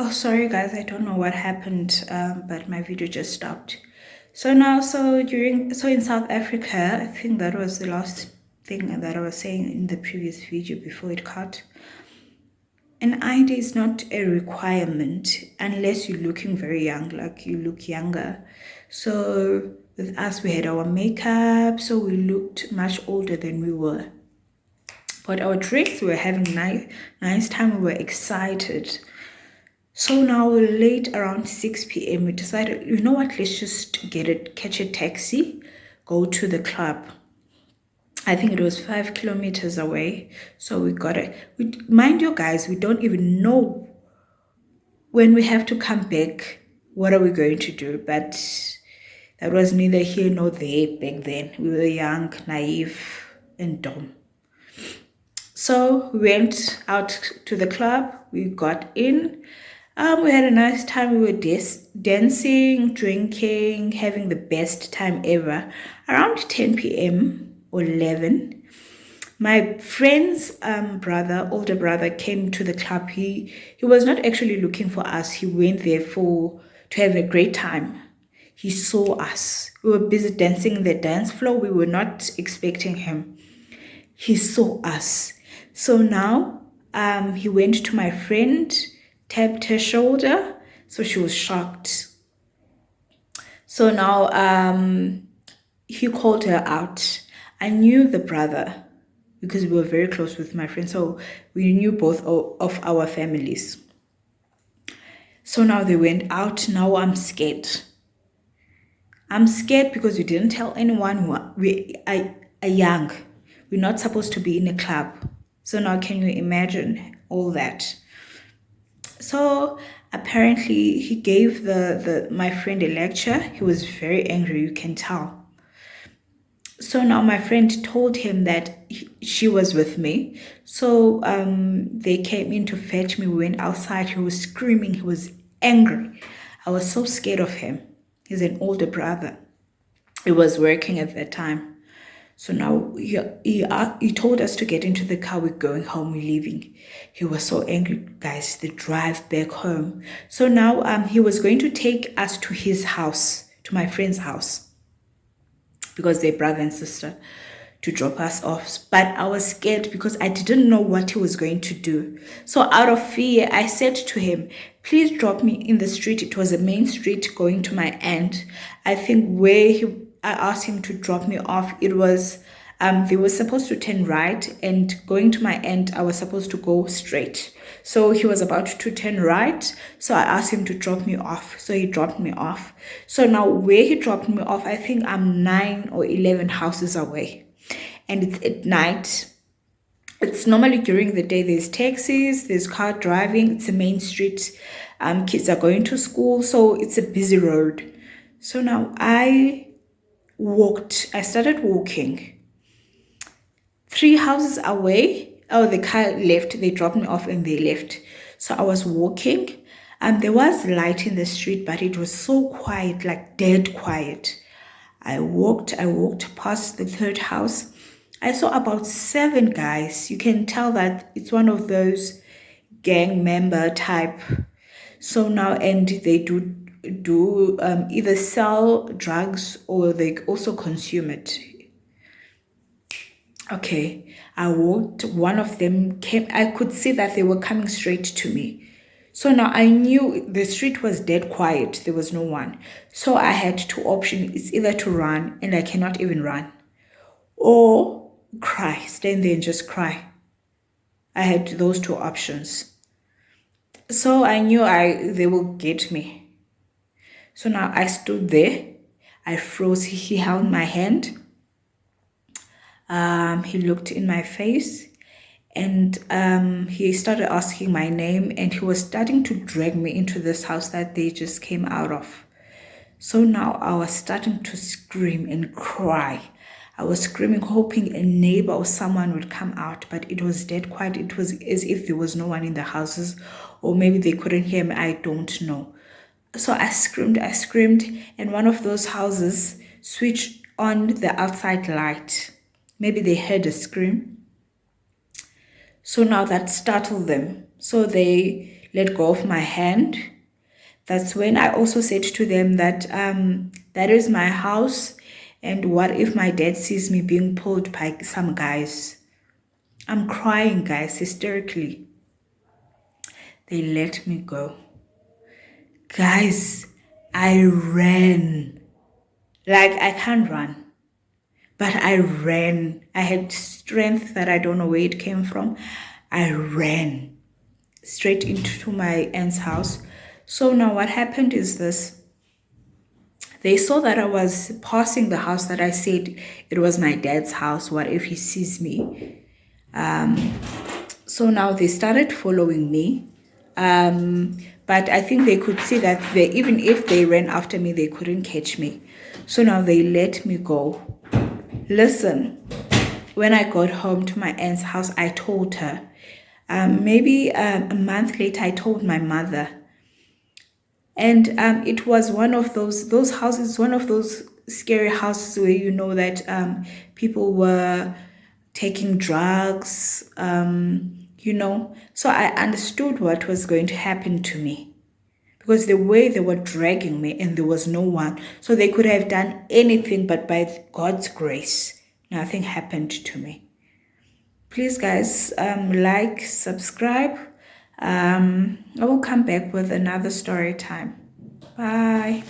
Oh, sorry guys, I don't know what happened, but my video just stopped. So in South Africa, I think that was the last thing that I was saying in the previous video before it cut. An ID is not a requirement unless you're looking very young, like you look younger. So with us, we had our makeup, so we looked much older than we were. But our drinks, we were having nice time. We were excited. So now late around 6 p.m. we decided, you know what, let's just catch a taxi, go to the club. I think it was 5 kilometers away. So we got it. Mind you guys, we don't even know when we have to come back, what are we going to do? But that was neither here nor there back then. We were young, naive, and dumb. So we went out to the club. We got in. We had a nice time. We were dancing, drinking, having the best time ever. Around 10 p.m. or 11, my friend's older brother, came to the club. He was not actually looking for us. He went there to have a great time. He saw us. We were busy dancing in the dance floor. We were not expecting him. He saw us. So now he went to my friend, tapped her shoulder. So she was shocked. So now he called her out. I knew the brother because we were very close with my friend. So we knew both of our families. So now they went out. Now I'm scared. I'm scared because we didn't tell anyone. We are young. We're not supposed to be in a club. So now can you imagine all that? So apparently he gave my friend a lecture. He was very angry, you can tell. So now my friend told him that she was with me. So they came in to fetch me. We went outside. He was screaming. He was angry. I was so scared of him. He's an older brother. He was working at that time. So now he told us to get into the car. We're going home. We're leaving. He was so angry, guys. The drive back home. So now he was going to take us to his house, to my friend's house, because they're brother and sister, to drop us off. But I was scared because I didn't know what he was going to do. So out of fear, I said to him, please drop me in the street. It was a main street going to my aunt. I think I asked him to drop me off, it was, they were supposed to turn right, and going to my aunt, I was supposed to go straight. So he was about to turn right. So I asked him to drop me off. So he dropped me off. So now where he dropped me off, I think I'm 9 or 11 houses away. And it's at night. It's normally during the day, there's taxis, there's car driving. It's a main street. Kids are going to school. So it's a busy road. So now I started walking 3 houses away. Oh, the car left. They dropped me off and they left. So I was walking, and there was light in the street, but it was so quiet, like dead quiet. I walked past the 3rd house. I saw about 7 guys. You can tell that it's one of those gang member type. So now, and they do either sell drugs or they also consume it. Okay, I walked. One of them came. I could see that they were coming straight to me. So now I knew the street was dead quiet. There was no one. So I had 2 options. It's either to run, and I cannot even run, or cry, stand there and just cry. I had those 2 options. So I knew they will get me. So now I stood there. I froze. He held my hand. He looked in my face, and he started asking my name, and he was starting to drag me into this house that they just came out of. So now I was starting to scream and cry. I was screaming, hoping a neighbor or someone would come out, but it was dead quiet. It was as if there was no one in the houses, or maybe they couldn't hear me. I don't know. So I screamed, and one of those houses switched on the outside light. Maybe they heard a scream. So now that startled them. So they let go of my hand. That's when I also said to them that that is my house, and what if my dad sees me being pulled by some guys? I'm crying, guys, hysterically. They let me go. Guys, I ran. Like, I can't run, but I ran. I had strength that I don't know where it came from. I ran straight into my aunt's house. So now what happened is this. They saw that I was passing the house that I said it was my dad's house. What if he sees me? So now they started following me. But I think they could see that even if they ran after me, they couldn't catch me. So now they let me go. Listen, when I got home to my aunt's house, I told her. Maybe a month later, I told my mother. And it was one of those houses, one of those scary houses where you know that people were taking drugs, So I understood what was going to happen to me because the way they were dragging me and there was no one. So they could have done anything, but by God's grace, nothing happened to me. Please, guys, like, subscribe. I will come back with another story time. Bye.